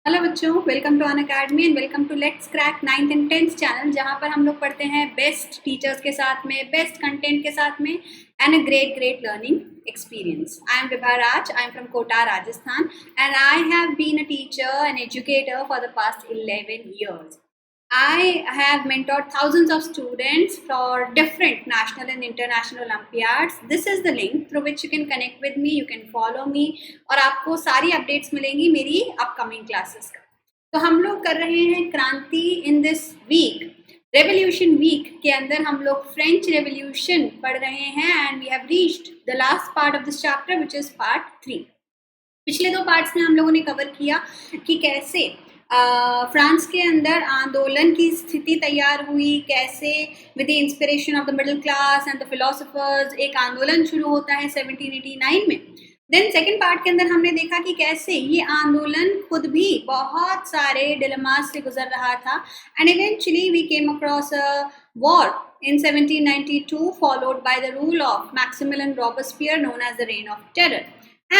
Hello बच्चों, welcome to Unacademy and welcome to let's crack 9th and 10th channel, जहां पर हम लोग पढ़ते हैं बेस्ट टीचर्स के साथ में, बेस्ट कंटेंट के साथ में and a great learning experience. I am Vibha Raj. I am from Kota, Rajasthan, and I have been a teacher and educator for the past 11 years. I have mentored thousands of students for different national and international Olympiads. This is the link through which you can connect with me, you can follow me, और आपको सारी updates मिलेंगी मेरी upcoming classes का. तो हम लोग कर रहे हैं क्रांति in this week. Revolution week के अंदर हम लोग फ्रेंच रेवोल्यूशन पढ़ रहे हैं and we have reached the last part of this chapter which is part 3. पिछले 2 पार्ट्स में हम लोगों ने कवर किया कि कैसे फ्रांस के अंदर आंदोलन की स्थिति तैयार हुई, कैसे with the inspiration of the middle class and the philosophers एक आंदोलन शुरू होता है 1789 में. देन सेकेंड पार्ट के अंदर हमने देखा कि कैसे ये आंदोलन खुद भी बहुत सारे डिलेमास से गुजर रहा था and eventually we came across a war in 1792 followed by the rule of Maximilian Robespierre known as the Reign of Terror,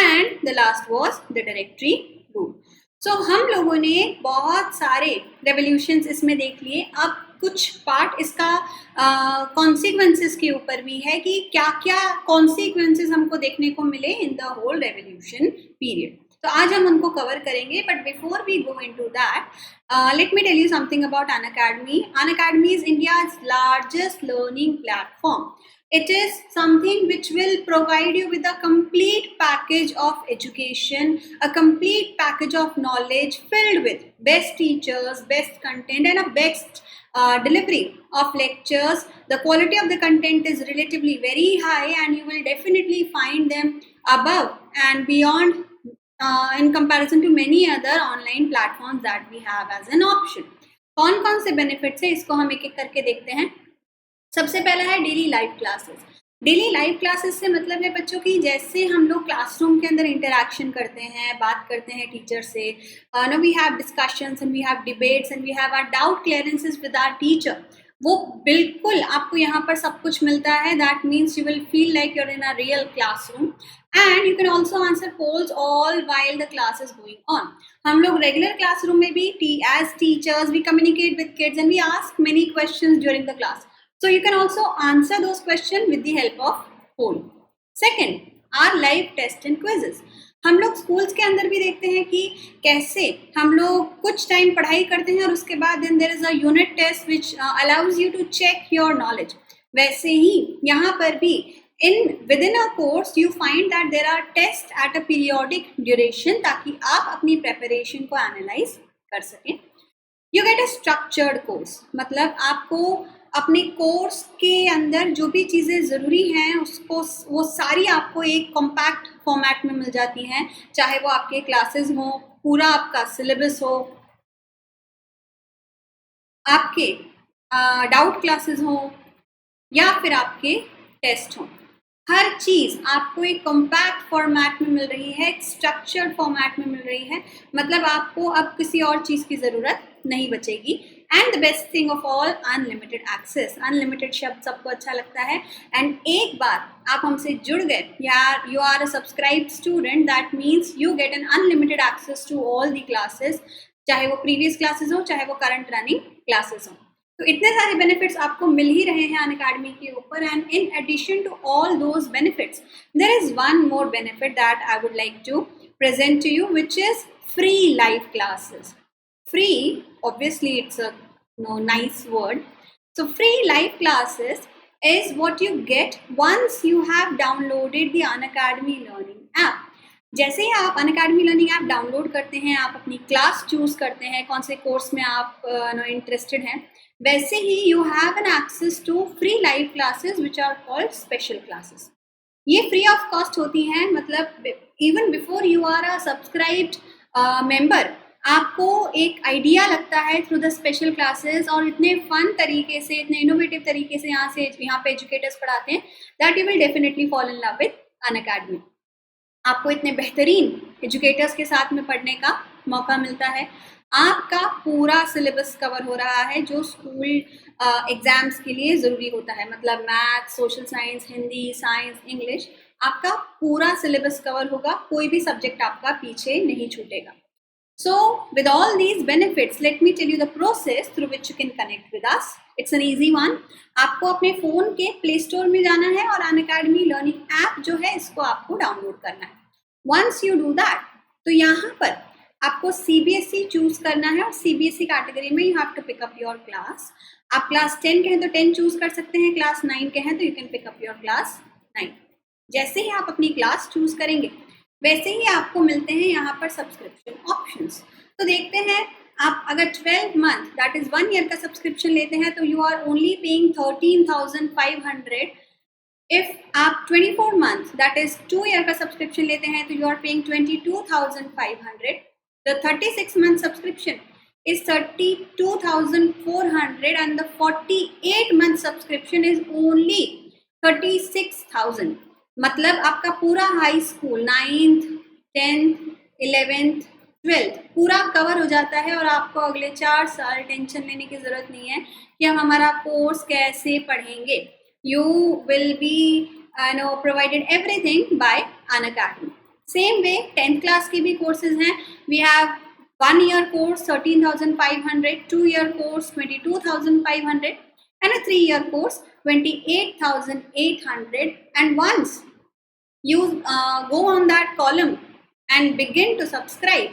and the last was the Directory rule. So हम लोगों ने बहुत सारे रेवोल्यूशंस इसमें देख लिए. अब कुछ पार्ट इसका कॉन्सिक्वेंसेस के ऊपर भी है कि क्या क्या कॉन्सिक्वेंसेस हमको देखने को मिले in the whole revolution period. तो आज हम उनको कवर करेंगे, but before we go into that, let me tell you something about Unacademy. Unacademy is India's largest learning platform. It is something which will provide you with a complete package of education, a complete package of knowledge filled with best teachers, best content, and a best delivery of lectures. The quality of the content is relatively very high, and you will definitely find them above and beyond in comparison to many other online platforms that we have as an option. कौन कौन से benefits है इसको हम एक एक करके देखते हैं. सबसे पहला है daily live classes. Daily live classes से मतलब है बच्चों की जैसे हम लोग क्लासरूम के अंदर इंटरेक्शन करते हैं, बात करते हैं टीचर से, no we have discussions and we have debates and we have our doubt clearances with our teacher. वो बिल्कुल आपको यहाँ पर सब कुछ मिलता है. That means you will feel like you're in a real classroom and you can also answer polls all while the class is going on. हम लोग रेगुलर क्लासरूम में भी as teachers we communicate with kids and we ask many questions during the class. So you can also answer those questions with the help of poll. Second, our live test and quizzes. हम लोग schools के अंदर भी देखते हैं कि कैसे हम लोग कुछ टाइम पढ़ाई करते हैं और उसके बाद then there is a unit test which allows you to check your knowledge. वैसे ही यहाँ पर भी within a course you find that there are tests at a periodic duration ताकि आप अपनी preparation को analyze कर सकें. You get a structured course, मतलब आपको अपने कोर्स के अंदर जो भी चीज़ें ज़रूरी हैं उसको वो सारी आपको एक कॉम्पैक्ट फॉर्मेट में मिल जाती हैं, चाहे वो आपके क्लासेस हो, पूरा आपका सिलेबस हो, आपके डाउट क्लासेस हो या फिर आपके टेस्ट हो. हर चीज़ आपको एक कॉम्पैक्ट फॉर्मेट में मिल रही है, एक स्ट्रक्चर्ड फॉर्मेट में मिल रही है. मतलब आपको अब किसी और चीज़ की ज़रूरत नहीं बचेगी. And the best thing of all, unlimited access. Unlimited शब्द सबको अच्छा लगता है. एंड एक बार आप हमसे जुड़ गए, यार you are a subscribe student, that means you get an unlimited access to all the classes, चाहे वो प्रीवियस क्लासेस हो, चाहे वो करंट रनिंग क्लासेस हो. तो इतने सारे बेनिफिट्स आपको मिल ही रहे हैं अनअकैडमी के ऊपर. And in addition to all those benefits there is one more benefit that I would like to present to you, which is free live classes. Free, obviously it's a nice word. So free live classes is what you get once you have downloaded the Unacademy learning app. जैसे ही आप Unacademy learning app download करते हैं, आप अपनी class choose करते हैं, कौन से कोर्स में आप इंटरेस्टेड हैं, वैसे ही you have an access to free live classes which are called special classes. ये फ्री ऑफ कॉस्ट होती हैं, मतलब even before you are a subscribed member आपको एक आइडिया लगता है थ्रू द स्पेशल क्लासेस, और इतने फन तरीके से, इतने इनोवेटिव तरीके से यहाँ पे एजुकेटर्स पढ़ाते हैं that you will definitely fall in love with Unacademy. आपको इतने बेहतरीन एजुकेटर्स के साथ में पढ़ने का मौका मिलता है. आपका पूरा सिलेबस कवर हो रहा है जो स्कूल एग्जाम्स के लिए ज़रूरी होता है, मतलब math, social science, Hindi, science, English, आपका पूरा सिलेबस कवर होगा, कोई भी सब्जेक्ट आपका पीछे नहीं छूटेगा. So with all these benefits, let me tell you the process through which you can connect with us. It's an easy one. आपको अपने फ़ोन के प्ले स्टोर में जाना है और अनअकैडमी लर्निंग ऐप जो है इसको आपको डाउनलोड करना है. वंस यू डू दैट, तो यहाँ पर आपको CBSE चूज करना है और CBSE कैटेगरी में you have to pick up your class. आप क्लास 10 के हैं तो 10 चूज कर सकते हैं, क्लास 9 के हैं तो you can pick up your class 9. जैसे ही आप अपनी क्लास चूज करेंगे वैसे ही आपको मिलते हैं यहाँ पर सब्सक्रिप्शन ऑप्शंस. तो देखते हैं, आप अगर 12 मंथ दैट इज 1 ईयर का सब्सक्रिप्शन लेते हैं तो you are only paying 13,500. If आप 24 मंथ दैट इज 2 ईयर का सब्सक्रिप्शन लेते हैं तो you are paying 22,500. The 36 month subscription is 32,400 and the 48 month subscription is only 36,000. मतलब आपका पूरा high school 9th 10th 11th 12th पूरा कवर हो जाता है और आपको अगले 4 साल टेंशन लेने की ज़रूरत नहीं है कि हम हमारा कोर्स कैसे पढ़ेंगे. You will be provided everything by Unacademy. Same way 10th class के भी कोर्सेज हैं. We have 1 year course 13,500, 2 year course 22,500 and a 3 year course 28,800. And once you go on that column and begin to subscribe,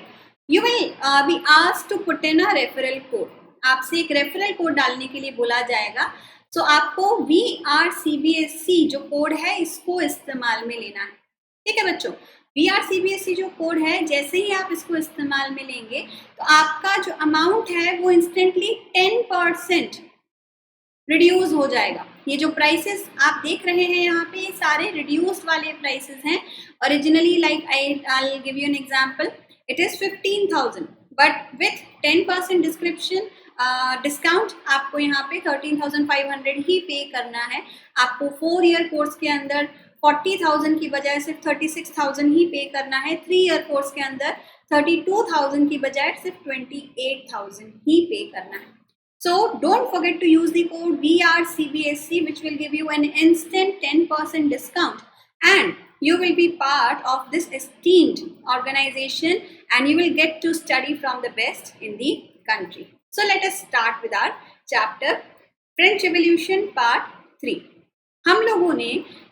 you will be asked to put in a referral code. आपसे एक referral code डालने के लिए बोला जाएगा. तो आपको VRCBSE जो कोड है इसको इस्तेमाल में लेना है. ठीक है बच्चों, VRCBSE जो कोड है जैसे ही आप इसको इस्तेमाल में लेंगे तो आपका जो अमाउंट है वो इंस्टेंटली 10% रिड्यूस हो जाएगा. ये जो प्राइसेस आप देख रहे हैं यहाँ पे ये सारे रिड्यूस्ड वाले प्राइसेस हैं. Originally like I'll give you an example, it is 15,000 but with 10% discount आपको यहाँ पे 13,500 ही पे करना है. आपको 4 ईयर कोर्स के अंदर 40,000 की बजाय सिर्फ 36,000 ही पे करना है. 3 ईयर कोर्स के अंदर 32,000 की बजाय सिर्फ 28,000 ही पे करना है. So don't forget to use the code VRCBSE which will give you an instant 10% discount and you will be part of this esteemed organization and you will get to study from the best in the country. So let us start with our chapter French Revolution Part 3. हम लोगों ने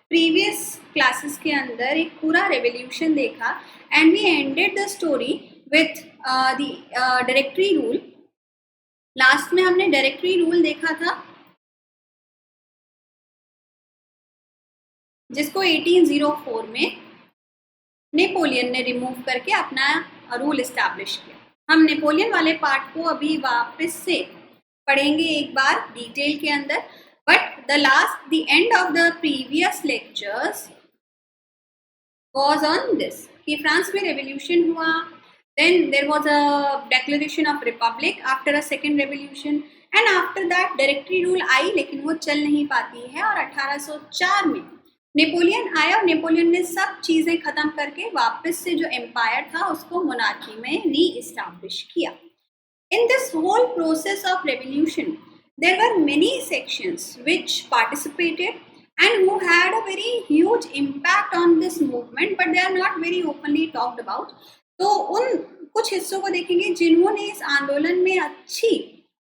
previous classes के अंदर एक पूरा revolution देखा and we ended the story with the directory rule. Last में हमने डायरेक्टरी रूल देखा था जिसको 1804 में नेपोलियन ने रिमूव करके अपना रूल एस्टैब्लिश किया. हम नेपोलियन वाले पार्ट को अभी वापस से पढ़ेंगे एक बार डिटेल के अंदर. But the end of the previous lectures was on this कि फ्रांस में रेवोल्यूशन हुआ. Then there was a declaration of republic after a second revolution and after that directory rule I लेकिन वो चल नहीं पाती है और 1804 में नेपोलियन आया और नेपोलियन ने सब चीज़ें ख़त्म करके वापस से जो एम्पायर था उसको मोनार्की में री एस्टैब्लिश किया. In this whole process of revolution there were many sections which participated and who had a very huge impact on this movement but they are not very openly talked about. तो उन कुछ हिस्सों को देखेंगे जिन्होंने इस आंदोलन में अच्छी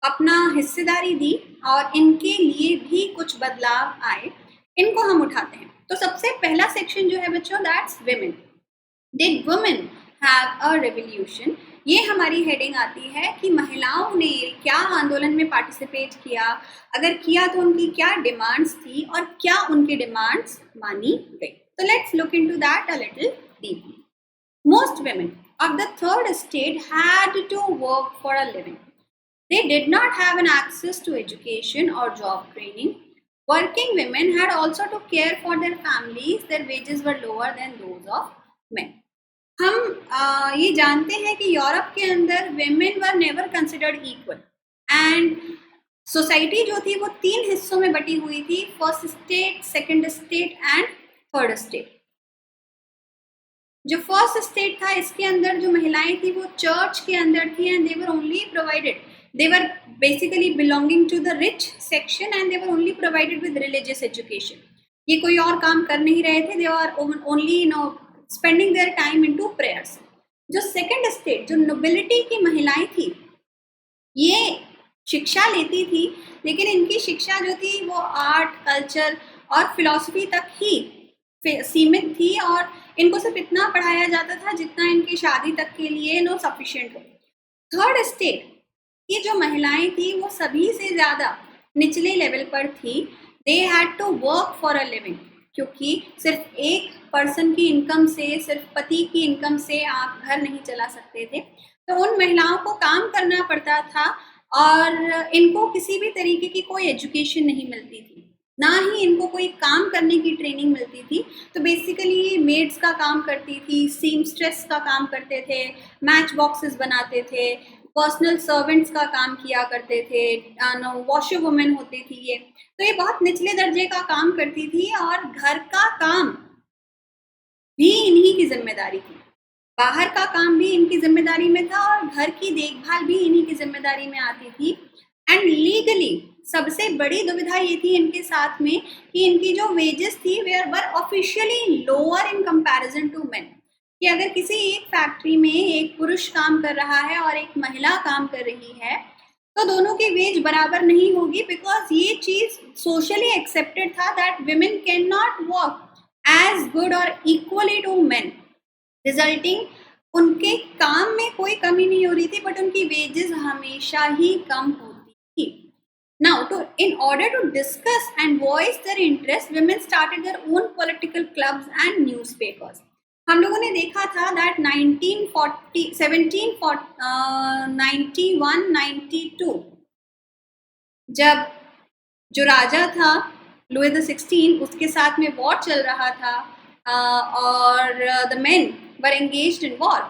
अपना हिस्सेदारी दी और इनके लिए भी कुछ बदलाव आए, इनको हम उठाते हैं. तो सबसे पहला सेक्शन जो है बच्चों that's women. Did women have a revolution. ये हमारी हेडिंग आती है कि महिलाओं ने क्या आंदोलन में पार्टिसिपेट किया, अगर किया तो उनकी क्या डिमांड्स थी और क्या उनकी डिमांड्स मानी गई. तो let's look into that a little deeply. Most women of the third estate had to work for a living. They did not have an access to education or job training. Working women had also to care for their families. Their wages were lower than those of men. हम ये जानते हैं कि Europe के अंदर women were never considered equal and society जो थी वो 3 हिस्सों में बटी हुई थी, first state, second state and third state. जो फर्स्ट स्टेट था इसके अंदर जो महिलाएं थी वो चर्च के अंदर थी and they were only provided, they were basically belonging to the rich section and they were only provided with religious education. ये कोई और काम कर नहीं रहे थे, they are only spending their time into prayers. जो सेकंड स्टेट, जो नोबिलिटी की महिलाएं थी, ये शिक्षा लेती थी, लेकिन इनकी शिक्षा जो थी वो आर्ट, कल्चर और फिलॉसफी तक ही सीमित थी, और इनको सिर्फ इतना पढ़ाया जाता था जितना इनकी शादी तक के लिए नो सफिशिएंट हो। थर्ड स्टेट की जो महिलाएं थी वो सभी से ज़्यादा निचले लेवल पर थी। They had to work for a living, क्योंकि सिर्फ एक पर्सन की इनकम से, सिर्फ पति की इनकम से आप घर नहीं चला सकते थे। तो उन महिलाओं को काम करना पड़ता था, और इनको किसी भी तरीके की कोई एजुकेशन नहीं मिलती थी, ना ही इनको कोई काम करने की ट्रेनिंग मिलती थी। तो बेसिकली मेड्स का काम करती थी, सीमस्ट्रेस का काम करते थे, मैच बॉक्सेस बनाते थे, पर्सनल सर्वेंट्स का काम किया करते थे, वॉशर वुमेन होती थी ये। तो ये बहुत निचले दर्जे का काम करती थी, और घर का काम भी इन्हीं की जिम्मेदारी थी, बाहर का काम भी इनकी जिम्मेदारी में था, और घर की देखभाल भी इन्हीं की जिम्मेदारी में आती थी। एंड लीगली सबसे बड़ी दुविधा ये थी इनके साथ में कि इनकी जो वेजेस थी were officially lower in comparison to men, कि अगर किसी एक फैक्ट्री में एक पुरुष काम कर रहा है और एक महिला काम कर रही है, तो दोनों की वेज बराबर नहीं होगी, बिकॉज ये चीज सोशली एक्सेप्टेड था that women can not work as good और इक्वली टू मेन, रिजल्टिंग उनके काम में कोई कमी नहीं हो रही थी, बट उनकी वेजेस हमेशा ही कम होती थी। Now, in order to discuss and voice their interest, women started their own political clubs and newspapers. हम लोगों ने देखा था that 91-92 जब जो राजा था लुई द 16 उसके साथ में वॉर चल रहा था, और the main were engaged in war,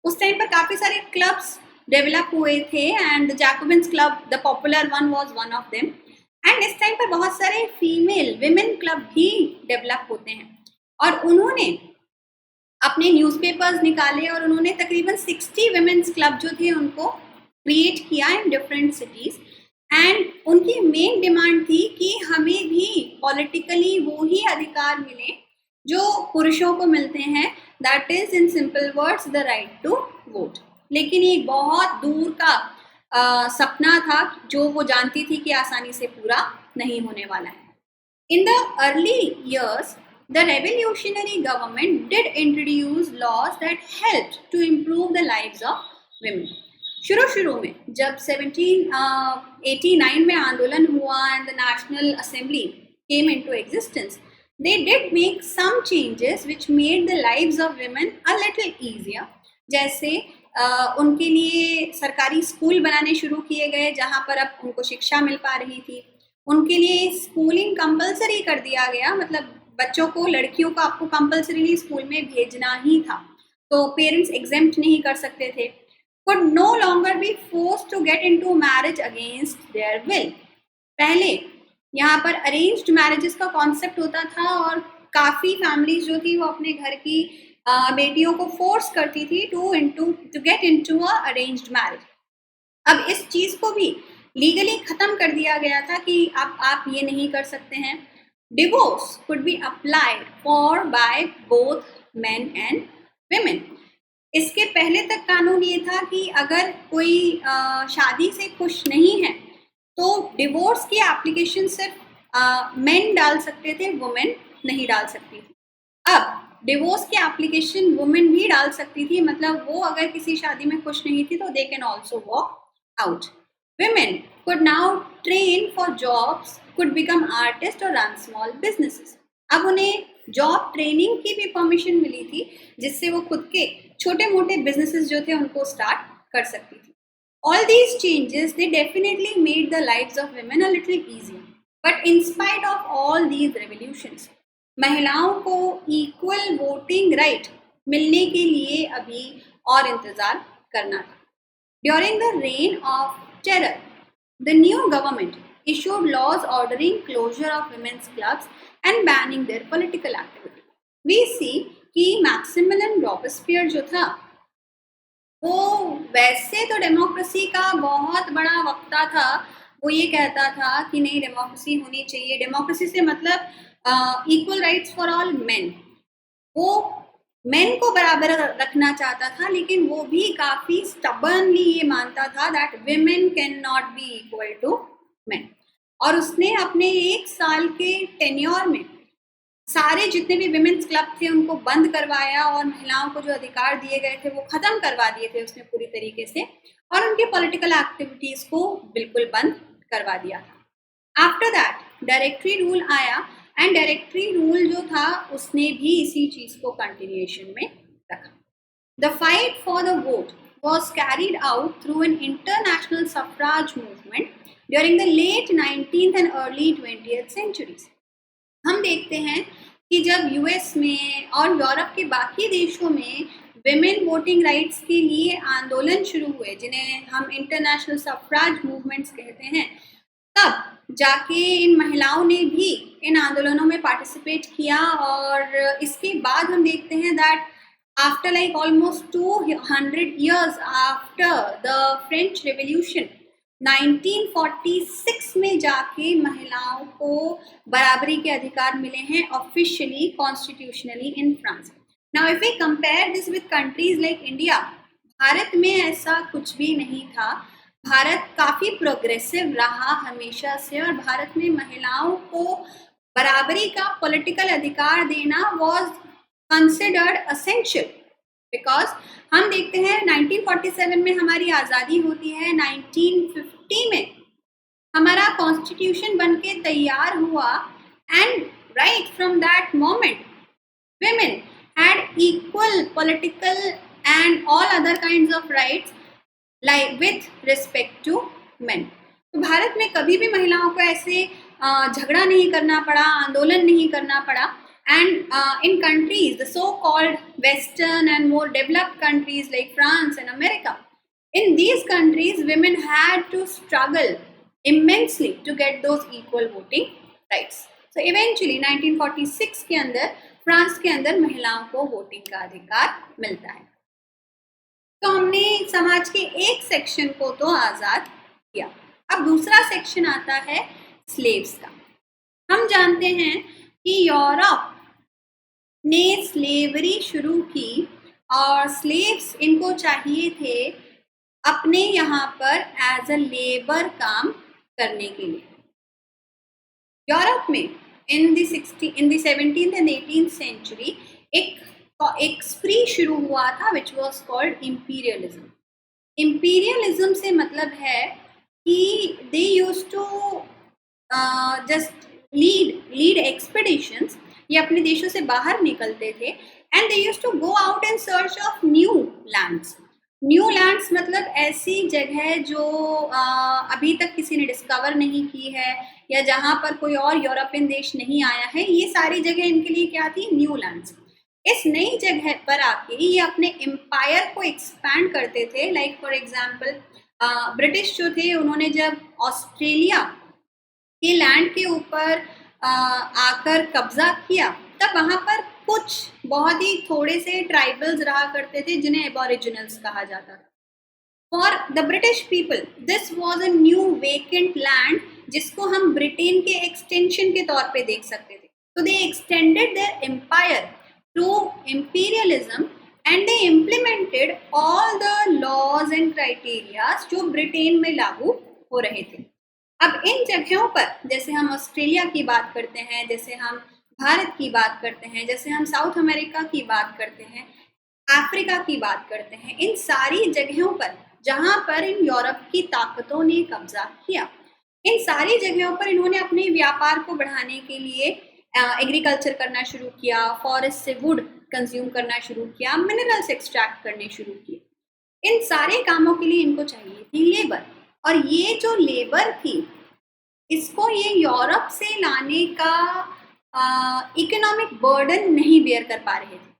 उस टाइम पर काफ़ी सारे क्लब्स डेवलप हुए थे, and the Jacobins club, the popular one was one of them. And इस टाइम पर बहुत सारे फीमेल विमेन क्लब भी डेवलप होते हैं, और उन्होंने अपने न्यूज़पेपर्स निकाले, और उन्होंने तकरीबन 60 विमेन्स क्लब जो थे उनको क्रिएट किया इन डिफरेंट सिटीज़। एंड उनकी मेन डिमांड थी कि हमें भी पॉलिटिकली वो ही अधिकार मिले जो पुरुषों को मिलते हैं, that is in simple words the right to vote. लेकिन ये बहुत दूर का सपना था जो वो जानती थी कि आसानी से पूरा नहीं होने वाला है। In the early years the revolutionary government did introduce laws that helped to improve the lives of women. शुरू में जब 1789 में आंदोलन हुआ and the national assembly came into existence, they did make some changes which made the lives of women a little easier. जैसे उनके लिए सरकारी स्कूल बनाने शुरू किए गए जहाँ पर अब उनको शिक्षा मिल पा रही थी। उनके लिए स्कूलिंग कंपलसरी कर दिया गया, मतलब बच्चों को, लड़कियों को आपको कंपलसरीली स्कूल में भेजना ही था, तो पेरेंट्स एग्जेम्प्ट नहीं कर सकते थे। could no longer be forced to get into marriage against their will. पहले यहाँ पर अरेंज्ड मैरिजेस का कॉन्सेप्ट होता था, और काफ़ी फैमिलीज जो थी वो अपने घर की बेटियों को फोर्स करती थी to get into a arranged marriage. अब इस चीज़ को भी लीगली ख़त्म कर दिया गया था कि आप ये नहीं कर सकते हैं। Divorce could be applied for by both men and women. इसके पहले तक कानून ये था कि अगर कोई शादी से खुश नहीं है तो डिवोर्स की एप्लीकेशन सिर्फ मेन डाल सकते थे, वुमेन नहीं डाल सकती थी। अब डिवोर्स की एप्लीकेशन वुमेन भी डाल सकती थी, मतलब वो अगर किसी शादी में खुश नहीं थी तो they can also walk out. Women could now train for jobs, could become artist और रन स्मॉल बिजनेसेस। अब उन्हें जॉब ट्रेनिंग की भी परमिशन मिली थी, जिससे वो खुद के छोटे मोटे बिजनेसेस जो थे उनको स्टार्ट कर सकती थी। All these changes, they definitely made the lives of women a little easier. But in spite of all these revolutions, महिलाओं को equal voting right मिलने के लिए अभी और इंतजार करना था। During the reign of terror, the new government issued laws ordering closure of women's clubs and banning their political activity. We see कि मैक्सिमिलियन रॉबेस्पियर जो था वो वैसे तो डेमोक्रेसी का बहुत बड़ा वक्ता था। वो ये कहता था कि नहीं, डेमोक्रेसी होनी चाहिए, डेमोक्रेसी से मतलब equal rights for all main. वो मेन को बराबर रखना चाहता था, लेकिन वो भी काफी स्टबर्नली ये मानता था that women can not be equal to men. और उसने अपने 1 साल के टेन्योर में सारे जितने भी विमेन्स क्लब थे उनको बंद करवाया और महिलाओं को जो अधिकार दिए गए थे वो खत्म करवा दिए थे उसने पूरी तरीके से, और उनके पॉलिटिकल एक्टिविटीज को बिल्कुल बंद करवा दिया था। आफ्टर दैट डायरेक्टरी रूल आया, एंड डायरेक्टरी रूल जो था उसने भी इसी चीज को कंटिन्यूएशन में रखा। The fight for the vote was carried out through an international suffrage movement during the late 19th and early 20th centuries. हम देखते हैं कि जब यूएस में और यूरोप के बाकी देशों में विमेन वोटिंग राइट्स के लिए आंदोलन शुरू हुए, जिन्हें हम इंटरनेशनल सफराज मूवमेंट्स कहते हैं, तब जाके इन महिलाओं ने भी इन आंदोलनों में पार्टिसिपेट किया। और इसके बाद हम देखते हैं that after like almost 200 years after the French revolution 1946 में जाके महिलाओं को बराबरी के अधिकार मिले हैं officially constitutionally in France. Now if we compare this with countries like India, Bharat में ऐसा कुछ भी नहीं था। भारत काफी प्रोग्रेसिव रहा हमेशा से, और भारत में महिलाओं को बराबरी का पॉलिटिकल अधिकार देना वाज कंसिडर्ड असेंशियल, बिकॉज हम देखते हैं 1947 में हमारी आज़ादी होती है, 1950 में हमारा कॉन्स्टिट्यूशन बनके तैयार हुआ, and right from that moment women had equal political and all other kinds of rights like with respect to men. तो भारत में कभी भी महिलाओं को ऐसे झगड़ा नहीं करना पड़ा, आंदोलन नहीं करना पड़ा। And in countries, the so-called Western and more developed countries like France and America, in these countries, women had to struggle immensely to get those equal voting rights. So eventually 1946 के अंदर फ्रांस के अंदर महिलाओं को voting का अधिकार मिलता है। तो हमने समाज के एक सेक्शन को तो आज़ाद किया। अब दूसरा सेक्शन आता है स्लेव्स का। हम जानते हैं कि यूरोप ने स्लेवरी शुरू की, और स्लेव्स इनको चाहिए थे अपने यहाँ पर एज अ लेबर काम करने के लिए। यूरोप में in the 17th and 18th century एक स्प्री शुरू हुआ था which was called imperialism. Imperialism से मतलब है कि they used to just lead expeditions, ये अपने देशों से बाहर निकलते थे, and they used to go out in search of new lands. New lands मतलब ऐसी जगह जो अभी तक किसी ने डिस्कवर नहीं की है, या जहाँ पर कोई और यूरोपियन देश नहीं आया है। ये सारी जगह इनके लिए क्या थी? New lands. इस नई जगह पर आके ये अपने एम्पायर को एक्सपैंड करते थे। लाइक फॉर एग्जाम्पल ब्रिटिश जो थे, उन्होंने जब ऑस्ट्रेलिया के लैंड के ऊपर आकर कब्जा किया, तब वहाँ पर कुछ बहुत ही थोड़े से ट्राइबल्स रहा करते थे जिन्हें एबोरिजिनल्स कहा जाता था। For the British people this was a new vacant land, जिसको हम ब्रिटेन के एक्सटेंशन के तौर पे देख सकते थे। तो they extended their empire to imperialism and they implemented all the laws and criterias जो ब्रिटेन में लागू हो रहे थे। अब इन जगहों पर, जैसे हम ऑस्ट्रेलिया की बात करते हैं, जैसे हम भारत की बात करते हैं, जैसे हम साउथ अमेरिका की बात करते हैं, अफ्रीका की बात करते हैं, इन सारी जगहों पर जहाँ पर इन यूरोप की ताकतों ने कब्जा किया, इन सारी जगहों पर इन्होंने अपने व्यापार को बढ़ाने के लिए एग्रीकल्चर करना शुरू किया, फॉरेस्ट से वुड कंज्यूम करना शुरू किया, मिनरल्स एक्सट्रैक्ट करने शुरू किए। इन सारे कामों के लिए इनको चाहिए थी लेबर, और ये जो लेबर थी इसको ये यूरोप से लाने का इकोनॉमिक बर्डन नहीं बेयर कर पा रहे थे।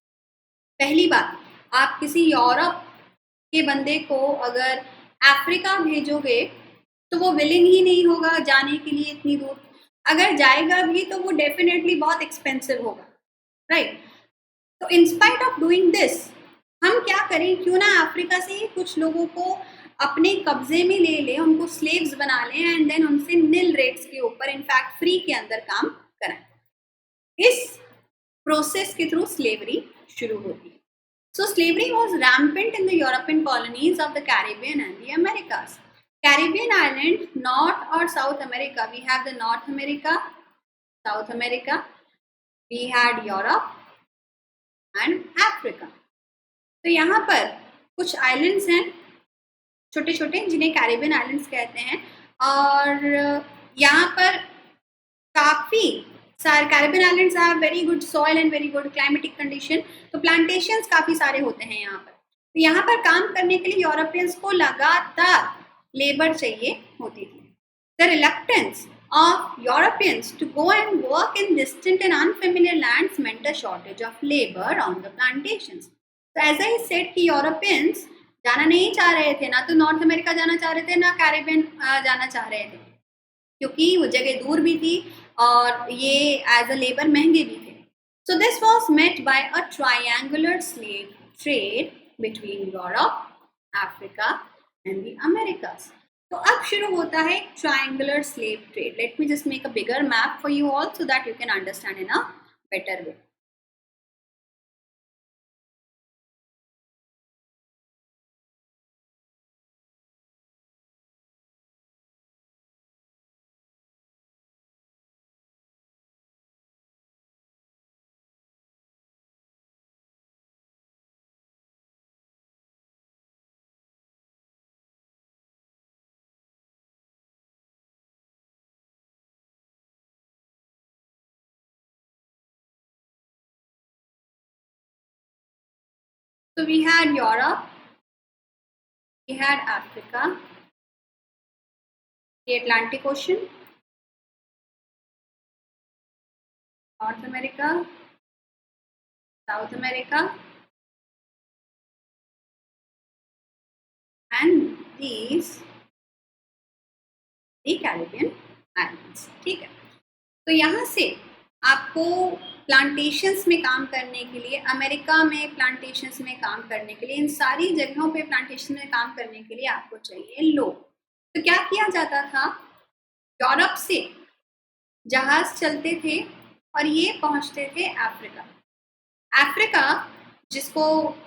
पहली बात, आप किसी यूरोप के बंदे को अगर अफ्रीका भेजोगे तो वो विलिंग ही नहीं होगा जाने के लिए इतनी दूर। अगर जाएगा भी तो वो डेफिनेटली बहुत एक्सपेंसिव होगा, राइट। तो in spite of doing this, हम क्या करें, क्यों ना अफ्रीका से कुछ लोगों को अपने कब्जे में ले लें, उनको स्लेव्स बना लें, एंड देन उनसे निल रेट्स के ऊपर, इनफैक्ट फ्री के अंदर काम कराएं। इस प्रोसेस के थ्रू स्लेवरी शुरू होती है. So slavery was rampant in the European colonies of the Caribbean and the Americas. Caribbean island, North or South America. We have the North America, South America. We had Europe and Africa. तो यहाँ पर कुछ islands हैं छोटे छोटे जिन्हें Caribbean islands कहते हैं, और यहाँ पर काफ़ी सारे Caribbean islands have very good soil and very good climatic condition. तो प्लांटेशंस काफ़ी सारे होते हैं यहाँ पर. तो यहाँ पर काम करने के लिए यूरोपियंस को लगातार लेबर चाहिए होती थी. The reluctance of Europeans to go and work in distant and unfamiliar lands meant a shortage of labor on the plantations. So as I said कि Europeans जाना नहीं चाह रहे थे, ना तो नॉर्थ अमेरिका जाना चाह रहे थे, ना कैरिबियन जाना चाह रहे थे, क्योंकि वो जगह दूर भी थी और ये एज अ लेबर महंगे भी थे. So this was met by a triangular slave trade between Europe, Africa and the Americas. तो अब शुरू होता है triangular slave trade. Let me just make a bigger map for you all so that you can understand in a better way. So we had Europe, we had Africa, the Atlantic Ocean, North America, South America, and these the Caribbean islands. ठीक है. तो यहाँ से आपको plantations में काम करने के लिए, अमेरिका में प्लांटेशंस में काम करने के लिए, इन सारी जगहों पे प्लांटेशन में काम करने के लिए आपको चाहिए लोग. तो क्या किया जाता था, यूरोप से जहाज चलते थे और ये पहुंचते थे अफ्रीका. अफ्रीका जिसको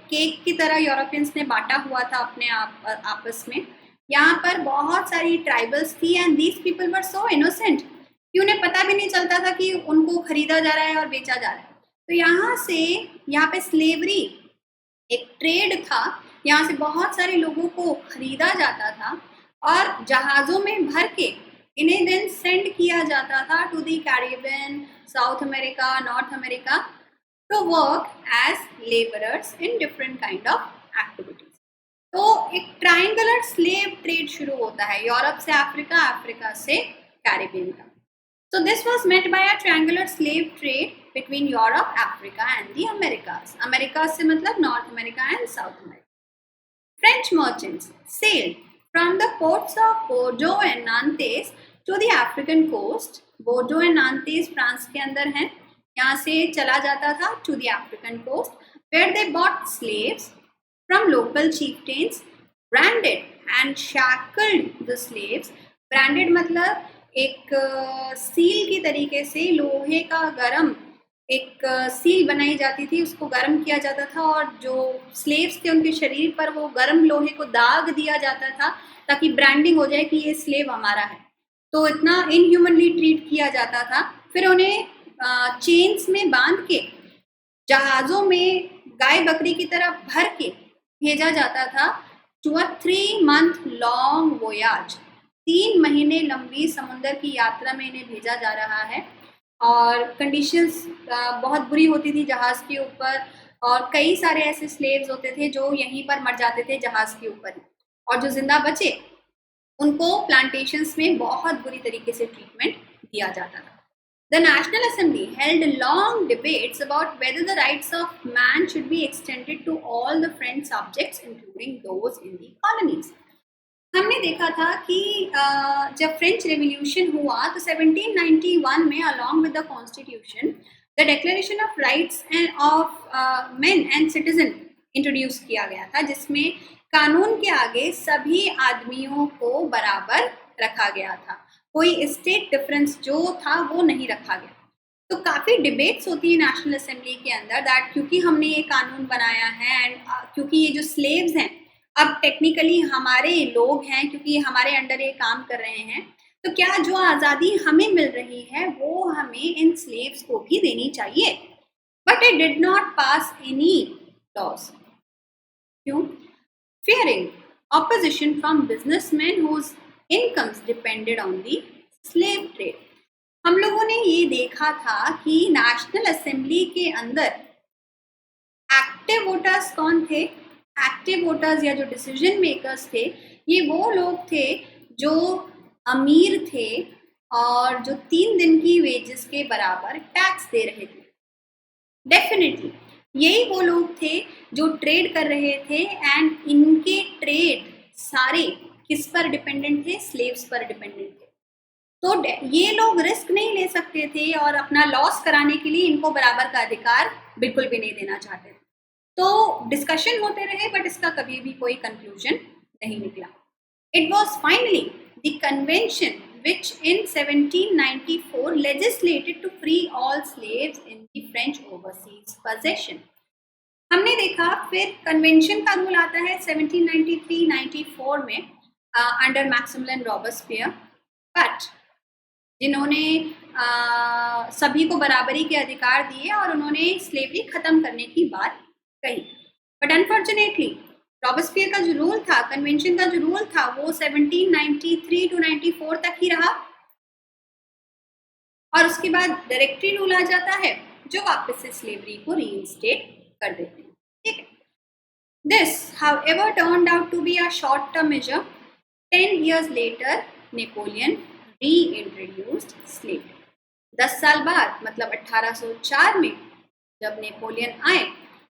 केक की तरह यूरोपियंस ने बांटा हुआ था अपने आपस में. यहाँ पर बहुत सारी ट्राइबल्स थी and these people were so innocent कि उन्हें पता भी नहीं चलता था कि उनको खरीदा जा रहा है और बेचा जा रहा है. तो यहाँ पे स्लेवरी एक ट्रेड था. यहाँ से बहुत सारे लोगों को खरीदा जाता था और जहाज़ों में भर के इन्हें देन सेंड किया जाता था to the Caribbean, South America, North America to work as labourers in different kind of activities. तो एक ट्रायंगुलर स्लेव ट्रेड शुरू होता है यूरोप से अफ्रीका, अफ्रीका से कैरिबियन का. So this was met by a triangular slave trade between Europe, Africa and the Americas. Americas से मतलब North America and South America. French merchants sailed from the ports of Bordeaux and Nantes to the African coast. Bordeaux and Nantes France के अंदर हैं. यहाँ से चला जाता था to the African coast, where they bought slaves from local chieftains, branded and shackled the slaves. Branded मतलब एक सील की तरीके से लोहे का गरम एक सील बनाई जाती थी, उसको गरम किया जाता था और जो स्लेव्स थे उनके शरीर पर वो गरम लोहे को दाग दिया जाता था ताकि ब्रांडिंग हो जाए कि ये स्लेव हमारा है. तो इतना इनह्यूमनली ट्रीट किया जाता था. फिर उन्हें चेन्स में बांध के जहाज़ों में गाय बकरी की तरह भर के भेजा जाता था to a 3 month long voyage. 3 महीने लंबी समुद्र की यात्रा में इन्हें भेजा जा रहा है और कंडीशंस बहुत बुरी होती थी जहाज़ के ऊपर, और कई सारे ऐसे स्लेव्स होते थे जो यहीं पर मर जाते थे जहाज़ के ऊपर ही, और जो जिंदा बचे उनको प्लांटेशंस में बहुत बुरी तरीके से ट्रीटमेंट दिया जाता था. The National Assembly held long debates about whether the rights of man should be extended to all the French subjects, including those in the colonies. हमने देखा था कि जब फ्रेंच रेवोल्यूशन हुआ तो 1791 में along with the constitution the declaration of rights end of main and citizen introduce किया गया था, जिसमें कानून के आगे सभी आदमियों को बराबर रखा गया था. कोई स्टेट डिफरेंस जो था वो नहीं रखा गया. तो काफ़ी डिबेट्स होती है नेशनल असेंबली के अंदर दैट क्योंकि हमने ये कानून बनाया है एंड क्योंकि ये जो स्लेव्स हैं अब टेक्निकली हमारे लोग हैं, क्योंकि हमारे अंडर ये काम कर रहे हैं, तो क्या जो आज़ादी हमें मिल रही है वो हमें इन स्लेव्स को भी देनी चाहिए। But it did not pass any laws. क्यों? fearing opposition from businessmen whose incomes depended on the slave trade। हम लोगों ने ये देखा था कि नेशनल असेंबली के अंदर एक्टिव वोटर्स कौन थे? एक्टिव वोटर्स या जो डिसीजन मेकर्स थे ये वो लोग थे जो अमीर थे और जो 3 दिन की वेजेस के बराबर टैक्स दे रहे थे। डेफिनेटली यही वो लोग थे जो ट्रेड कर रहे थे एंड इनके ट्रेड सारे किस पर डिपेंडेंट थे? स्लेव्स पर डिपेंडेंट थे। तो ये लोग रिस्क नहीं ले सकते थे और अपना लॉस कराने के लिए इनको बराबर का अधिकार बिल्कुल भी नहीं देना चाहते थे। तो डिस्कशन होते रहे बट इसका कभी भी कोई कंक्लूजन नहीं निकला। It was finally the convention which in 1794 legislated to free all slaves in the French overseas possession। हमने देखा फिर कन्वेंशन का रूल आता है 1793-94 में अंडर मैक्सिमिलियन रॉबेस्पियर, बट जिन्होंने सभी को बराबरी के अधिकार दिए और उन्होंने स्लेवरी खत्म करने की बात कही। बट अनफॉर्चुनेटली रॉबेस्पियर का जो रूल था, कन्वेंशन का जो रूल था, वो 1793 to 94 तक ही रहा और उसके बाद डायरेक्टरी रूल आ जाता है जो वापस से स्लेवरी को रीइंस्टेट कर देते हैं। ठीक है। This, however, turned out to be a short-term measure. 10 years later, Napoleon reintroduced slavery। 10 साल बाद मतलब 1804 में जब नेपोलियन आए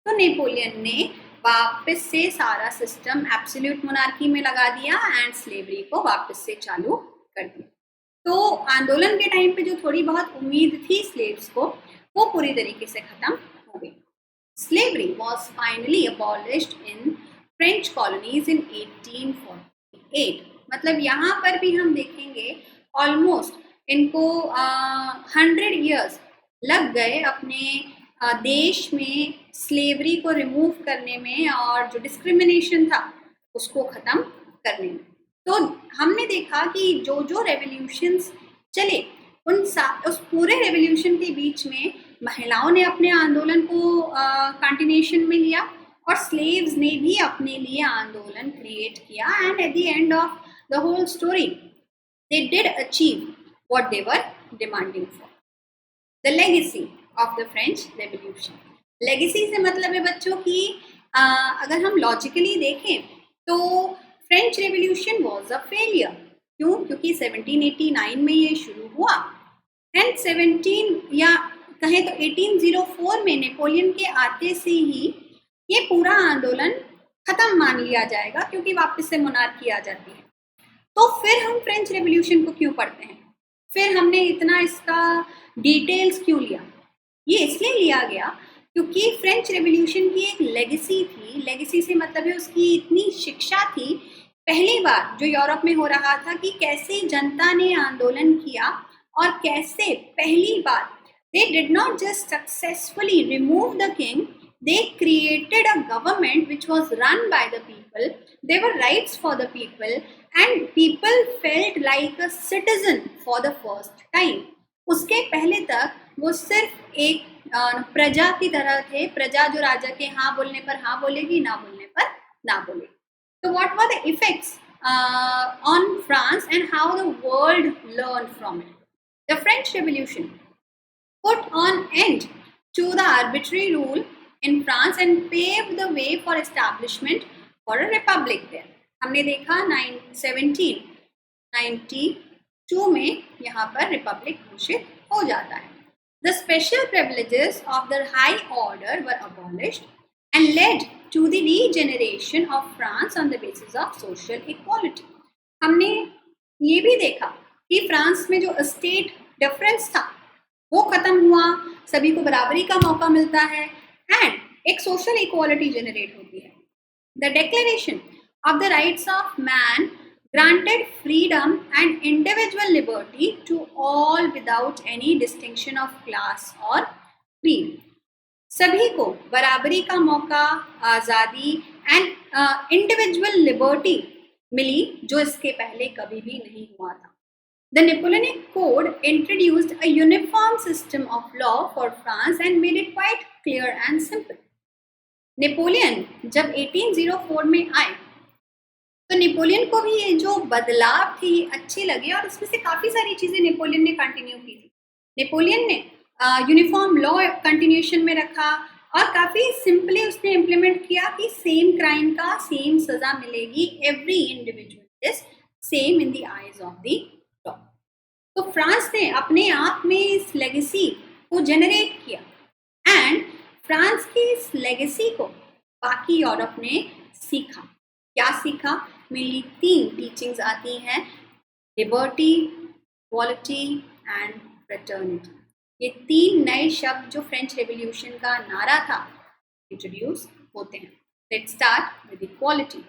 तो नेपोलियन ने वापस से सारा सिस्टम एब्सोल्यूट मोनार्की में लगा दिया एंड स्लेवरी को वापस से चालू कर दिया। तो आंदोलन के टाइम पे जो थोड़ी बहुत उम्मीद थी स्लेव्स को वो पूरी तरीके से खत्म हो गई। Slavery was finally abolished in French colonies इन 1848। मतलब यहाँ पर भी हम देखेंगे ऑलमोस्ट इनको 100 years लग गए अपने देश में स्लेवरी को रिमूव करने में और जो डिस्क्रिमिनेशन था उसको ख़त्म करने में। तो हमने देखा कि जो जो रेवोल्यूशंस चले उस पूरे रेवोल्यूशन के बीच में महिलाओं ने अपने आंदोलन को कंटिन्यूशन में लिया और स्लेव्स ने भी अपने लिए आंदोलन क्रिएट किया and at the end of the whole story they did achieve what they were demanding for. The legacy of the French revolution. Legacy से मतलब है बच्चों की अगर हम लॉजिकली देखें तो French revolution was a failure. क्यों? क्योंकि 1789 में ये शुरू हुआ एंड 1804 में नेपोलियन के आते से ही ये पूरा आंदोलन खत्म मान लिया जाएगा क्योंकि वापस से मोनार्की आ जाती है। तो फिर हम फ्रेंच रेवोल्यूशन को क्यों पढ़ते हैं? फिर हमने इतना इसका डिटेल्स क्यों लिया? ये इसलिए लिया गया क्योंकि फ्रेंच रेवोल्यूशन की एक लेगेसी थी। लेगेसी से मतलब है उसकी इतनी शिक्षा थी। पहली बार जो यूरोप में हो रहा था कि कैसे जनता ने आंदोलन किया और कैसे पहली बार they did not just successfully remove the king, they created a government which was run by the people. There were rights for the people and people felt like a citizen for the first time। उसके पहले तक वो सिर्फ एक प्रजा की तरह थे। प्रजा जो राजा के हाँ बोलने पर हाँ बोलेगी, ना बोलने पर ना बोलेगी। So what were the effects on France and how the world learned from it? The French Revolution put an end to the arbitrary rule in France and paved the way for establishment for a republic there। हमने देखा 1792 में यहाँ पर Republic घोषित हो जाता है। The special privileges of the high order were abolished and led to the regeneration of France on the basis of social equality। हमने ये भी देखा कि फ्रांस में जो स्टेट डिफरेंस था वो खत्म हुआ, सभी को बराबरी का मौका मिलता है एंड एक सोशल इक्वालिटी जनरेट होती है। The declaration of the rights of man granted freedom and individual liberty to all without any distinction of class or creed. सभी को बराबरी का मौका, आज़ादी एंड इंडिविजुअल लिबर्टी मिली जो इसके पहले कभी भी नहीं हुआ था. The Napoleonic Code introduced a uniform system of law for France and made it quite clear and simple. Napoleon जब 1804 में आए तो नेपोलियन को भी ये जो बदलाव थी अच्छी लगी और इसमें से काफ़ी सारी चीज़ें नेपोलियन ने कंटिन्यू की थी. नेपोलियन ने यूनिफॉर्म लॉ कंटिन्यूशन में रखा और काफ़ी सिंपली उसने इम्प्लीमेंट किया कि सेम क्राइम का सेम सज़ा मिलेगी, every individual is same in the eyes of the law. तो फ्रांस ने अपने आप में इस लेगेसी को जनरेट किया एंड फ्रांस की इस लेगेसी को बाकी यूरोप ने सीखा. क्या सीखा? मेनली 3 टीचिंग्स आती हैं, लिबर्टी, इक्वालिटी एंड फ्रेटर्निटी. ये 3 नए शब्द जो फ्रेंच रेवोल्यूशन का नारा था इंट्रोड्यूस होते हैं. Let's start with equality.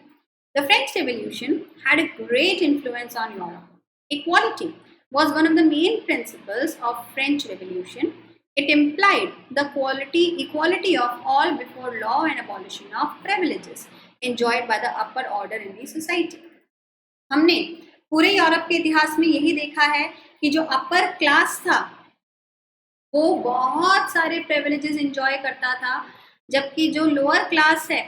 The French revolution had a great influence on Europe. Equality was one of the main principles of French Revolution. It implied the equality of all before law and abolition of privileges enjoyed by the upper order in the society. हमने पूरे Europe के इतिहास में यही देखा है कि जो अपर क्लास था वो बहुत सारे प्रिविलेजेस एंजॉय करता था, जबकि जो लोअर क्लास है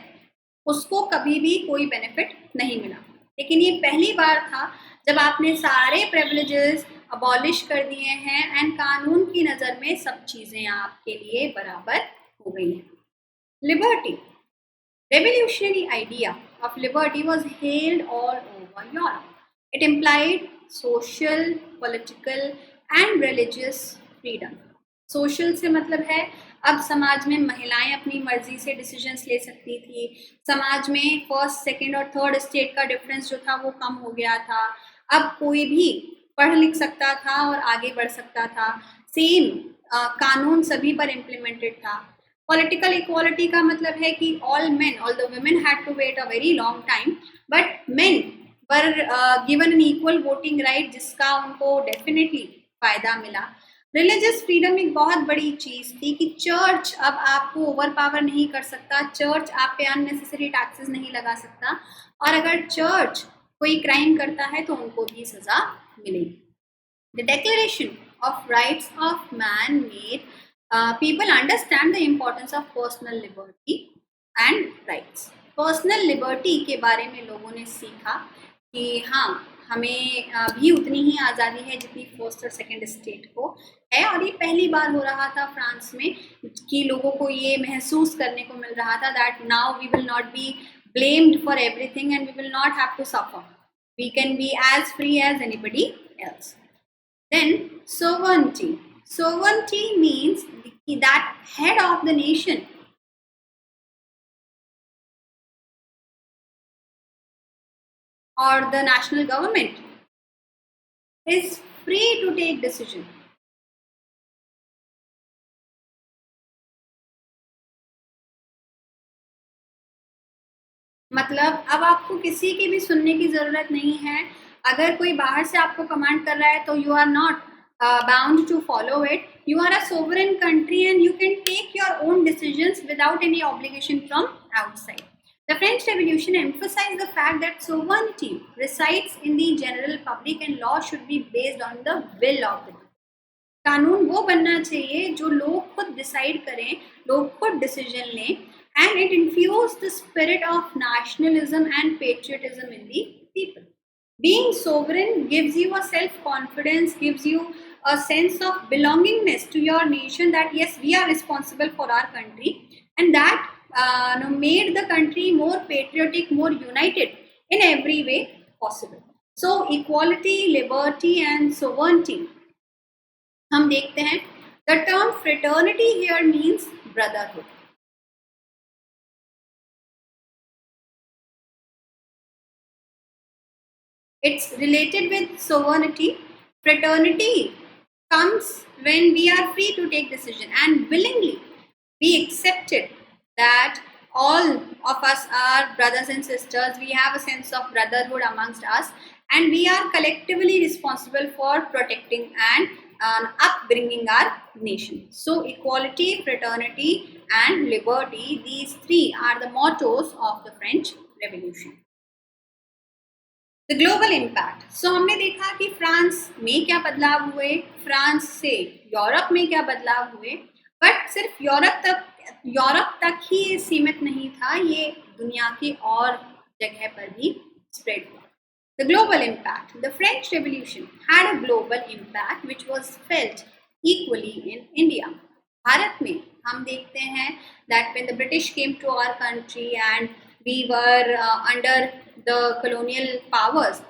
उसको कभी भी कोई बेनिफिट नहीं मिला. लेकिन ये पहली बार था जब आपने सारे प्रिविलेजेस अबॉलिश कर दिए हैं एंड कानून की नज़र में सब चीज़ें आपके लिए बराबर हो गई हैं. Liberty. Revolutionary idea of liberty was hailed all over Europe. It implied social, political and religious freedom. Social से मतलब है अब समाज में महिलाएं अपनी मर्जी से डिसीजंस ले सकती थी. समाज में फर्स्ट, सेकंड और थर्ड स्टेट का डिफरेंस जो था वो कम हो गया था. अब कोई भी पढ़ लिख सकता था और आगे बढ़ सकता था. सेम कानून सभी पर इम्प्लीमेंटेड था. पॉलिटिकल इक्वालिटी का मतलब है कि all men, although women had to wait a very long time, but men were given an equal voting right जिसका उनको डेफिनेटली फायदा मिला. रिलीजियस फ्रीडम एक बहुत बड़ी चीज़ थी कि चर्च अब आपको ओवर पावर नहीं कर सकता, चर्च आप पे अननेसेसरी टैक्सेस नहीं लगा सकता, और अगर चर्च कोई क्राइम करता है तो उनको भी सज़ा मिलेगी. The declaration of rights of man made people understand the importance of personal liberty and rights. Personal liberty के बारे में लोगों ने सीखा कि हाँ हमें भी उतनी ही आज़ादी है जितनी फर्स्ट और सेकंड स्टेट को है. और ये पहली बार हो रहा था फ्रांस में कि लोगों को ये महसूस करने को मिल रहा था that now we will not be blamed for everything and we will not have to suffer. We can be as free as anybody else. Then sovereignty. Sovereignty means that head of the nation or the national government is free to take decision. मतलब अब आपको किसी की भी सुनने की ज़रूरत नहीं है. अगर कोई बाहर से आपको कमांड कर रहा है तो you are not bound to follow it. You are a sovereign country and you can take your own decisions without any obligation from outside. The French Revolution emphasized the fact that sovereignty resides in the general public and law should be based on the will of the people. कानून वो बनना चाहिए जो लोग खुद decide करें, लोग खुद डिसीजन लें, and it infused the spirit of nationalism and patriotism in the people. Being sovereign gives you a self-confidence, gives you a sense of belongingness to your nation, that yes, we are responsible for our country, and that made the country more patriotic, more united in every way possible. So equality, liberty and sovereignty हम देखते हैं. The term fraternity here means brotherhood. It's related with sovereignty. Fraternity comes when we are free to take decision and willingly we accepted that all of us are brothers and sisters. We have a sense of brotherhood amongst us and we are collectively responsible for protecting and upbringing our nation. So equality, fraternity and liberty, these three are the mottos of the French Revolution. The global impact. So हमने देखा कि France में क्या बदलाव हुए, France से Europe में क्या बदलाव हुए, बट सिर्फ यूरोप तक ही सीमित नहीं था, ये दुनिया की और जगह पर भी स्प्रेड हुआ. The global impact. The French revolution had a global impact which was felt equally in India. Bharat में हम देखते हैं that when the British came to our country and we were under the colonial powers,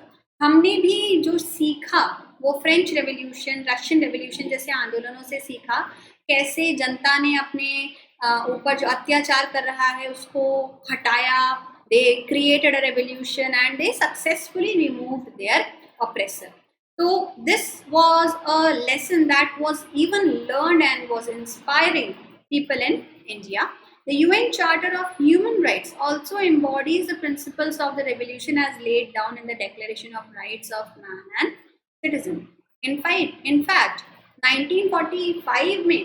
हमने भी जो सीखा वो French revolution, Russian revolution जैसे आंदोलनों से सीखा. कैसे जनता ने अपने ऊपर जो अत्याचार कर रहा है उसको हटाया. They created a revolution and they successfully removed their oppressor. So this was a lesson that was even learned and was inspiring people in India. The UN Charter of Human Rights also embodies the principles of the revolution as laid down in the Declaration of Rights of Man and Citizen. In fact, 1945 में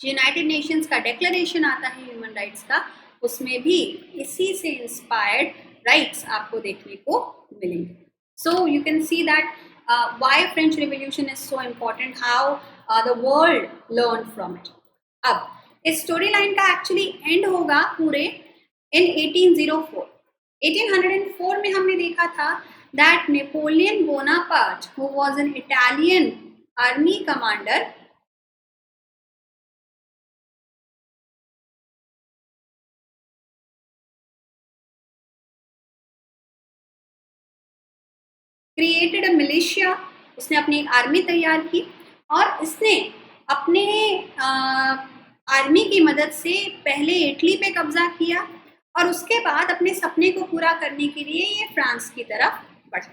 United Nations का declaration आता है human rights का, उसमें भी इसी से inspired rights आपको देखने को मिलेंगे. So you can see that why French Revolution is so important, how the world learned from it. अब इस स्टोरी लाइन का एक्चुअली एंड होगा पूरे इन 1804. 1804 में हमने देखा था that Napoleon Bonaparte, who was an Italian army commander, created a militia. उसने अपनी एक आर्मी तैयार की और इसने अपने आर्मी की मदद से पहले इटली पे कब्जा किया और उसके बाद अपने सपने को पूरा करने के लिए ये फ्रांस की तरफ बढ़ा.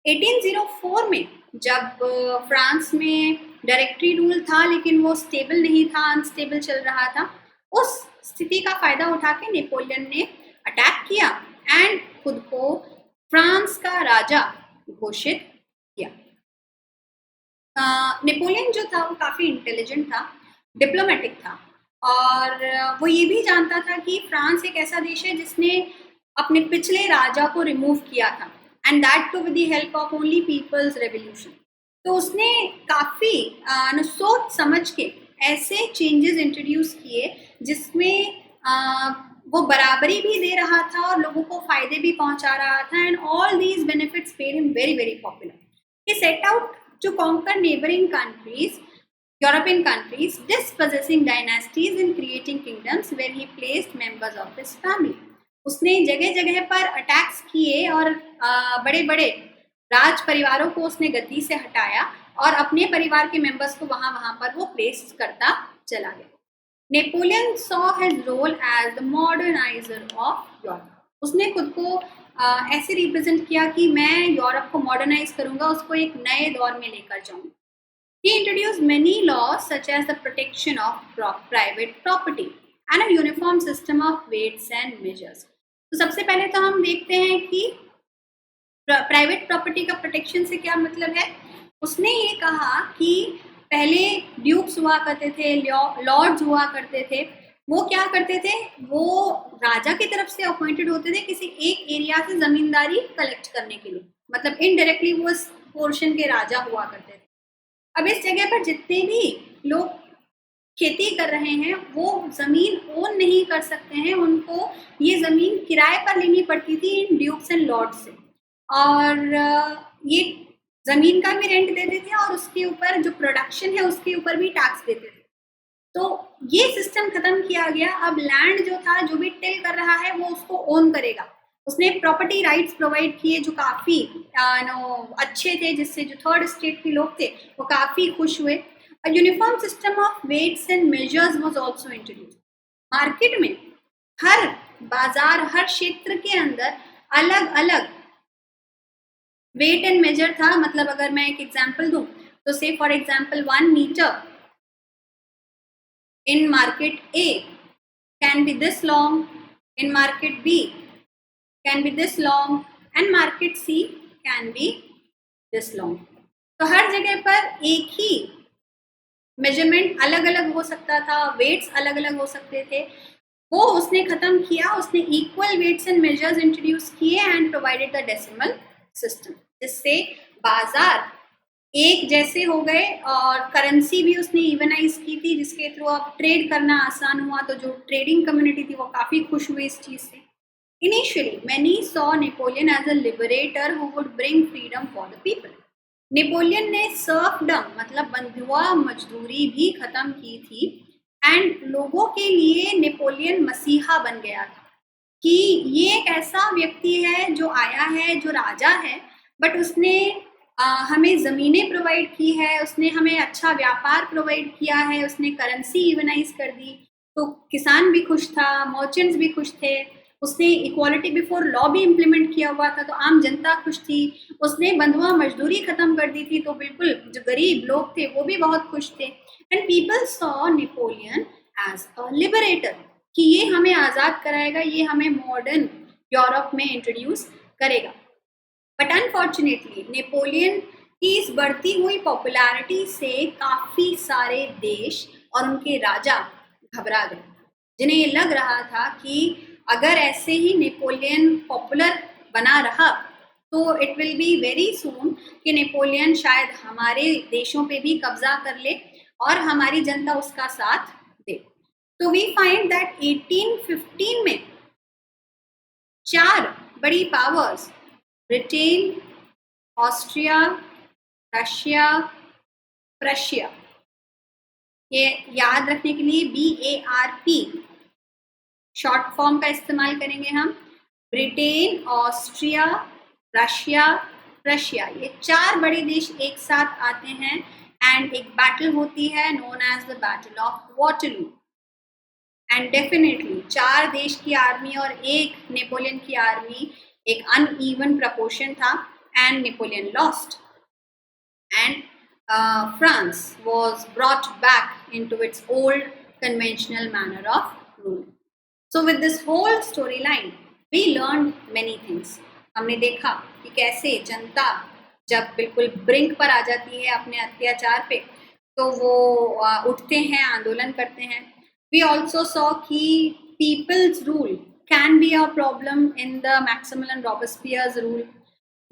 1804 में जब फ्रांस में डायरेक्टरी रूल था लेकिन वो स्टेबल नहीं था, अनस्टेबल चल रहा था, उस स्थिति का फायदा उठा के नेपोलियन ने अटैक किया एंड खुद को फ्रांस का राजा घोषित किया. नेपोलियन जो था वो काफ़ी इंटेलिजेंट था, डिप्लोमेटिक था और वो ये भी जानता था कि फ्रांस एक ऐसा देश है जिसने अपने पिछले राजा को रिमूव किया था and that too with the help of only people's revolution. तो उसने काफ़ी सोच समझ के ऐसे चेंजेस इंट्रोड्यूस किए जिसमें वो बराबरी भी दे रहा था और लोगों को फायदे भी पहुंचा रहा था and all these benefits made him very very popular. He set out to conquer neighbouring countries, European countries, dispossessing dynasties and creating kingdoms where he placed members of his family. उसने जगह जगह पर अटैक्स किए और बड़े बड़े राज परिवारों को उसने गद्दी से हटाया और अपने परिवार के मेंबर्स को वहाँ पर वो प्लेस करता चला गया. Napoleon saw his role as the moderniser of Europe. उसने खुद को ऐसे रिप्रेजेंट किया कि मैं यूरोप को मॉडर्नाइज करूँगा, उसको एक नए दौर में लेकर जाऊँगा. He introduced many laws such as the protection of private property and a uniform system of weights and measures. तो सबसे पहले तो हम देखते हैं कि प्राइवेट प्रॉपर्टी का प्रोटेक्शन से क्या मतलब है. उसने ये कहा कि पहले ड्यूक्स हुआ करते थे, लॉर्ड्स हुआ करते थे, वो क्या करते थे, वो राजा की तरफ से अपॉइंटेड होते थे किसी एक एरिया से जमींदारी कलेक्ट करने के लिए, मतलब इनडायरेक्टली वो उस पोर्शन के राजा हुआ करते थे. अब इस जगह पर जितने भी लोग खेती कर रहे हैं वो ज़मीन ओन नहीं कर सकते हैं, उनको ये ज़मीन किराए पर लेनी पड़ती थी इन ड्यूक्स एंड लॉर्ड्स से और ये ज़मीन का भी रेंट देते थे और उसके ऊपर जो प्रोडक्शन है उसके ऊपर भी टैक्स देते थे. तो ये सिस्टम ख़त्म किया गया. अब लैंड जो था, जो भी टिल कर रहा है वो उसको ओन करेगा. उसने प्रॉपर्टी राइट्स प्रोवाइड किए जो काफ़ी अच्छे थे, जिससे जो थर्ड स्टेट के लोग थे वो काफ़ी खुश हुए. A uniform system of weights and measures was also introduced. Market में हर बाजार, हर क्षेत्र के अंदर अलग अलग वेट एंड मेजर था. मतलब अगर मैं एक एग्जांपल दूं तो say for example 1 metre in market A can be this long, in market B can be this long and market C can be this long. तो हर जगह पर एक ही मेजरमेंट अलग अलग हो सकता था, वेट्स अलग अलग हो सकते थे, वो उसने खत्म किया. उसने equal weights and measures introduce किए and provided the decimal system, जिससे बाजार एक जैसे हो गए और करेंसी भी उसने इवनाइज की थी, जिसके थ्रू अब ट्रेड करना आसान हुआ. तो जो ट्रेडिंग कम्युनिटी थी वो काफी खुश हुई इस चीज से. Initially many saw Napoleon as a liberator who would bring freedom for the people. Napoleon ने सर्फडम मतलब बंधुआ मजदूरी भी खत्म की थी एंड लोगों के लिए नेपोलियन मसीहा बन गया था कि ये एक ऐसा व्यक्ति है जो आया है, जो राजा है, बट उसने हमें ज़मीनें प्रोवाइड की है, उसने हमें अच्छा व्यापार प्रोवाइड किया है, उसने करेंसी इवनाइज कर दी. तो किसान भी खुश था, मर्चेंट्स भी खुश थे, उसने इक्वालिटी बिफोर लॉ भी इम्प्लीमेंट किया हुआ था, तो आम जनता खुश थी. उसने बंधुआ मजदूरी खत्म कर दी थी, तो बिल्कुल जो गरीब लोग थे वो भी बहुत खुश थे. And people saw Napoleon as a liberator कि ये हमें आज़ाद कराएगा, ये हमें मॉडर्न यूरोप में इंट्रोड्यूस करेगा. बट अनफॉर्चुनेटली नेपोलियन की इस बढ़ती हुई पॉपुलैरिटी से काफ़ी सारे देश और उनके राजा घबरा गए, जिन्हें ये लग रहा था कि अगर ऐसे ही नेपोलियन पॉपुलर बना रहा तो it will be very soon कि नेपोलियन शायद हमारे देशों पे भी कब्जा कर ले और हमारी जनता उसका साथ दे. तो वी फाइंड दैट 1815 में 4 बड़ी powers Britain, Austria, Russia, Prussia, ये याद रखने के लिए BARP शॉर्ट फॉर्म का इस्तेमाल करेंगे हम. ब्रिटेन, ऑस्ट्रिया, रशिया, प्रशिया, ये 4 बड़े देश एक साथ आते हैं एंड एक बैटल होती है known as the battle of Waterloo. And definitely 4 देश की आर्मी और एक नेपोलियन की आर्मी एक अनइवन प्रपोर्शन था and Napoleon lost and France was brought back into its old conventional manner of rule. So with this whole storyline, we learned many things. हमने देखा कि कैसे जनता जब बिल्कुल ब्रिंक पर आ जाती है अपने अत्याचार पे, तो वो उठते हैं, आंदोलन करते हैं. We also saw कि people's rule can be a problem in the Maximal and Robespierre's rule.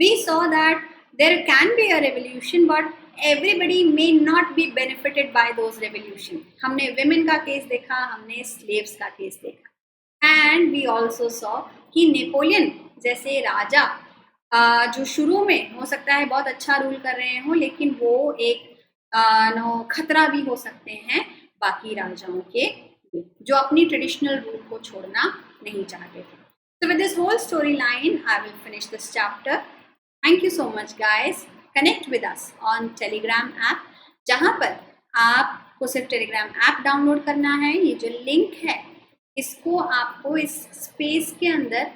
We saw that there can be a revolution, but everybody may not be benefited by those revolution. हमने women का case देखा, हमने slaves का case देखा. And we also saw कि Napoleon जैसे राजा जो शुरू में हो सकता है बहुत अच्छा रूल कर रहे हों, लेकिन वो एक खतरा भी हो सकते हैं बाकी राजाओं के जो अपनी ट्रेडिशनल रूल को छोड़ना नहीं चाहते थे. So with this whole storyline, I will finish this chapter. Thank you so much guys. Connect with us on Telegram app, जहाँ पर आपको सिर्फ Telegram app डाउनलोड करना है. ये जो लिंक है इसको आपको इस स्पेस के अंदर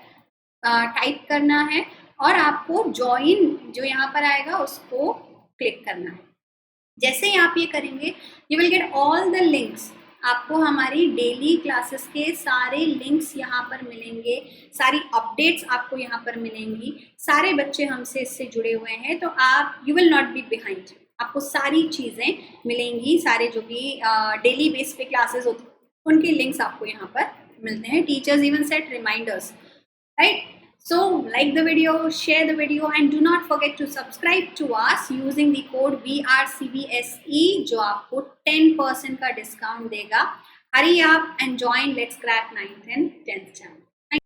टाइप करना है और आपको ज्वाइन जो यहाँ पर आएगा उसको क्लिक करना है. जैसे ही आप ये करेंगे you will get all the links. आपको हमारी डेली क्लासेस के सारे लिंक्स यहाँ पर मिलेंगे, सारी अपडेट्स आपको यहाँ पर मिलेंगी. सारे बच्चे हमसे इससे जुड़े हुए हैं, तो आप you will not be behind. आपको सारी चीज़ें मिलेंगी, सारे जो भी डेली बेस पे क्लासेस होती उनके लिंक्स आपको यहाँ पर मिलते हैं. Teachers even set reminders, right? So like the video, share the video and do not forget to subscribe to us using the code VRCBSE जो आपको 10% का डिस्काउंट देगा. Hurry up and join Let's Crack 9th and 10th channel.